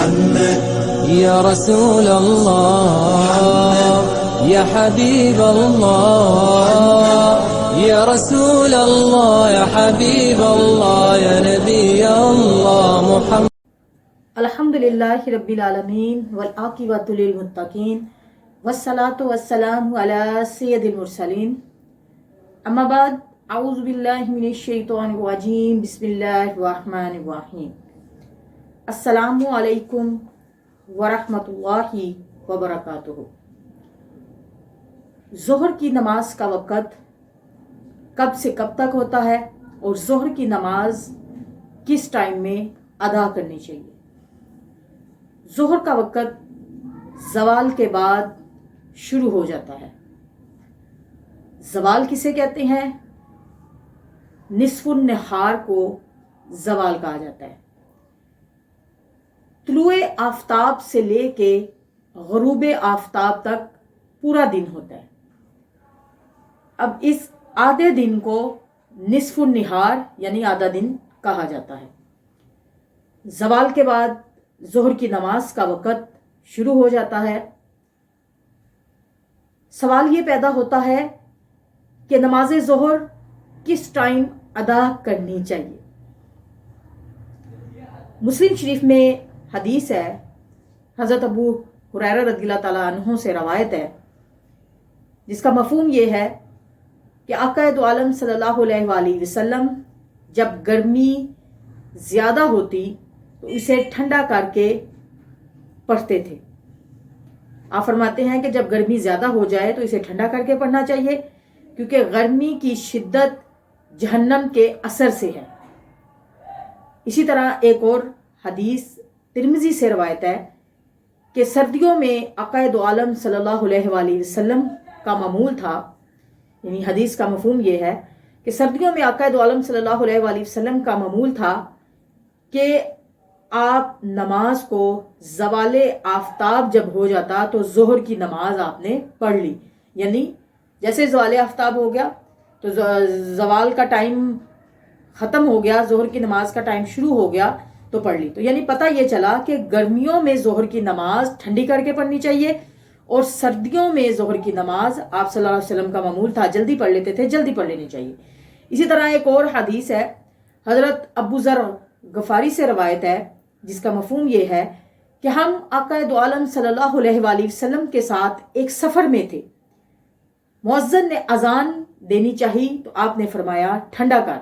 محمد یا رسول اللہ یا حبیب اللہ یا رسول اللہ یا حبیب اللہ یا نبی اللہ محمد. الحمدللہ رب العالمین والعاقبۃ للمتقین والصلاۃ والسلام علی سید المرسلین. اما بعد، اعوذ باللہ من الشیطان الرجیم، بسم اللہ الرحمن الرحیم. السلام علیکم ورحمۃ اللہ وبرکاتہ. ظہر کی نماز کا وقت کب سے کب تک ہوتا ہے اور ظہر کی نماز کس ٹائم میں ادا کرنی چاہیے؟ ظہر کا وقت زوال کے بعد شروع ہو جاتا ہے. زوال کسے کہتے ہیں؟ نصف النہار کو زوال کہا جاتا ہے. طلوع آفتاب سے لے کے غروب آفتاب تک پورا دن ہوتا ہے. اب اس آدھے دن کو نصف النہار یعنی آدھا دن کہا جاتا ہے. زوال کے بعد ظہر کی نماز کا وقت شروع ہو جاتا ہے. سوال یہ پیدا ہوتا ہے کہ نماز ظہر کس ٹائم ادا کرنی چاہیے. مسلم شریف میں حدیث ہے، حضرت ابو ہریرہ رضی اللہ تعالیٰ عنہ سے روایت ہے، جس کا مفہوم یہ ہے کہ آقا دو عالم صلی اللہ علیہ وآلہ وسلم جب گرمی زیادہ ہوتی تو اسے ٹھنڈا کر کے پڑھتے تھے. آپ فرماتے ہیں کہ جب گرمی زیادہ ہو جائے تو اسے ٹھنڈا کر کے پڑھنا چاہیے، کیونکہ گرمی کی شدت جہنم کے اثر سے ہے. اسی طرح ایک اور حدیث ترمذی سے روایت ہے کہ سردیوں میں آقا دو عالم صلی اللہ علیہ وآلہ وسلم کا معمول تھا، یعنی حدیث کا مفہوم یہ ہے کہ سردیوں میں آقا دو عالم صلی اللہ علیہ وآلہ وسلم کا معمول تھا کہ آپ نماز کو زوال آفتاب جب ہو جاتا تو ظہر کی نماز آپ نے پڑھ لی. یعنی جیسے زوال آفتاب ہو گیا تو زوال کا ٹائم ختم ہو گیا، ظہر کی نماز کا ٹائم شروع ہو گیا تو پڑھ لی. تو یعنی پتہ یہ چلا کہ گرمیوں میں ظہر کی نماز ٹھنڈی کر کے پڑھنی چاہیے، اور سردیوں میں ظہر کی نماز آپ صلی اللہ علیہ وسلم کا معمول تھا جلدی پڑھ لیتے تھے، جلدی پڑھ لینی چاہیے. اسی طرح ایک اور حدیث ہے، حضرت ابو ذر غفاری سے روایت ہے، جس کا مفہوم یہ ہے کہ ہم آقا دو عالم صلی اللہ علیہ وآلہ وسلم کے ساتھ ایک سفر میں تھے. مؤذن نے اذان دینی چاہی تو آپ نے فرمایا ٹھنڈا کر.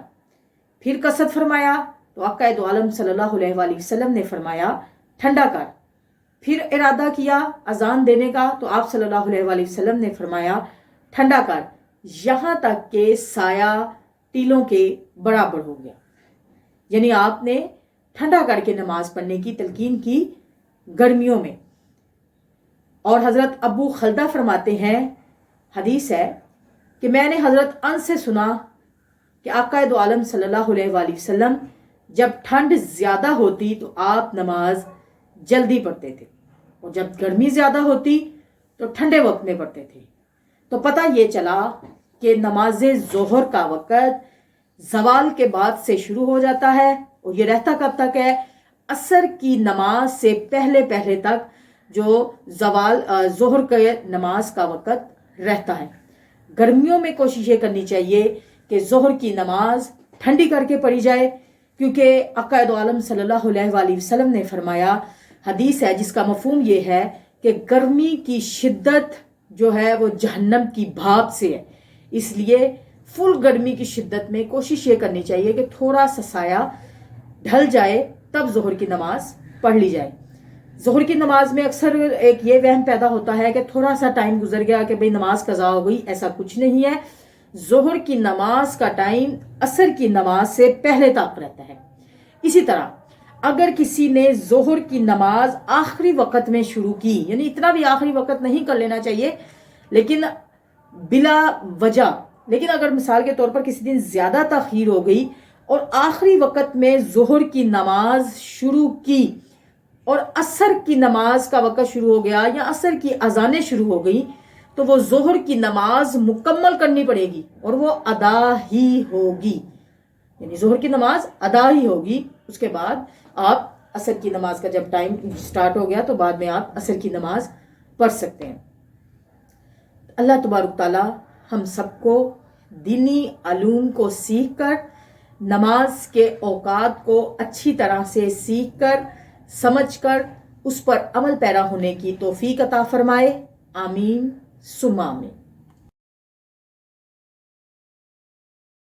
پھر قصد فرمایا تو آقا دو عالم صلی اللہ علیہ وآلہ وسلم نے فرمایا ٹھنڈا کر. پھر ارادہ کیا اذان دینے کا تو آپ صلی اللہ علیہ وآلہ وسلم نے فرمایا ٹھنڈا کر، یہاں تک کہ سایہ تیلوں کے برابر ہو گیا. یعنی آپ نے ٹھنڈا کر کے نماز پڑھنے کی تلقین کی گرمیوں میں. اور حضرت ابو خلدہ فرماتے ہیں، حدیث ہے کہ میں نے حضرت انس سے سنا کہ آقا دو عالم صلی اللہ علیہ وآلہ وسلم جب ٹھنڈ زیادہ ہوتی تو آپ نماز جلدی پڑھتے تھے، اور جب گرمی زیادہ ہوتی تو ٹھنڈے وقت میں پڑھتے تھے. تو پتہ یہ چلا کہ نماز ظہر کا وقت زوال کے بعد سے شروع ہو جاتا ہے، اور یہ رہتا کب تک ہے؟ عصر کی نماز سے پہلے پہلے تک جو ظہر کے نماز کا وقت رہتا ہے. گرمیوں میں کوشش یہ کرنی چاہیے کہ ظہر کی نماز ٹھنڈی کر کے پڑھی جائے، کیونکہ آقا دو عالم صلی اللہ علیہ وآلہ وسلم نے فرمایا، حدیث ہے جس کا مفہوم یہ ہے کہ گرمی کی شدت جو ہے وہ جہنم کی بھاپ سے ہے. اس لیے فل گرمی کی شدت میں کوشش یہ کرنی چاہیے کہ تھوڑا سا سایہ ڈھل جائے تب ظہر کی نماز پڑھ لی جائے. ظہر کی نماز میں اکثر ایک یہ وہم پیدا ہوتا ہے کہ تھوڑا سا ٹائم گزر گیا کہ بھئی نماز قضا ہو گئی. ایسا کچھ نہیں ہے. ظہر کی نماز کا ٹائم عصر کی نماز سے پہلے تک رہتا ہے. اسی طرح اگر کسی نے ظہر کی نماز آخری وقت میں شروع کی، یعنی اتنا بھی آخری وقت نہیں کر لینا چاہیے لیکن بلا وجہ، لیکن اگر مثال کے طور پر کسی دن زیادہ تاخیر ہو گئی اور آخری وقت میں ظہر کی نماز شروع کی اور عصر کی نماز کا وقت شروع ہو گیا یا عصر کی اذانیں شروع ہو گئی، تو وہ ظہر کی نماز مکمل کرنی پڑے گی اور وہ ادا ہی ہوگی. یعنی ظہر کی نماز ادا ہی ہوگی. اس کے بعد آپ عصر کی نماز کا جب ٹائم سٹارٹ ہو گیا تو بعد میں آپ عصر کی نماز پڑھ سکتے ہیں۔ اللہ تبارک تعالیٰ ہم سب کو دینی علوم کو سیکھ کر، نماز کے اوقات کو اچھی طرح سے سیکھ کر، سمجھ کر اس پر عمل پیرا ہونے کی توفیق عطا فرمائے۔ آمین ثم آمین۔